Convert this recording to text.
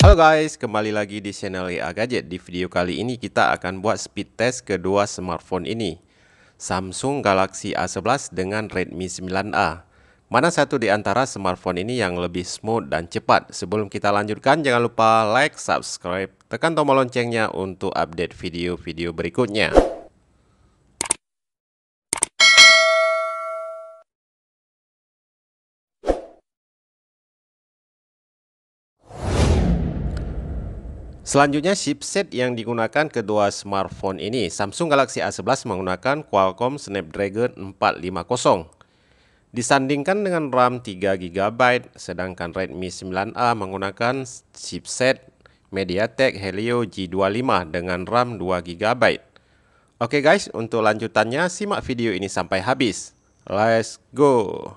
Halo guys, kembali lagi di channel A Gadget. Di video kali ini kita akan buat speed test kedua smartphone ini, Samsung Galaxy A11 dengan Redmi 9A. Mana satu di antara smartphone ini yang lebih smooth dan cepat? Sebelum kita lanjutkan, jangan lupa like, subscribe, tekan tombol loncengnya untuk update video-video berikutnya. Selanjutnya, chipset yang digunakan kedua smartphone ini. Samsung Galaxy A11 menggunakan Qualcomm Snapdragon 450. Disandingkan dengan RAM 3GB, sedangkan Redmi 9A menggunakan chipset MediaTek Helio G25 dengan RAM 2GB. Oke guys, untuk lanjutannya simak video ini sampai habis. Let's go!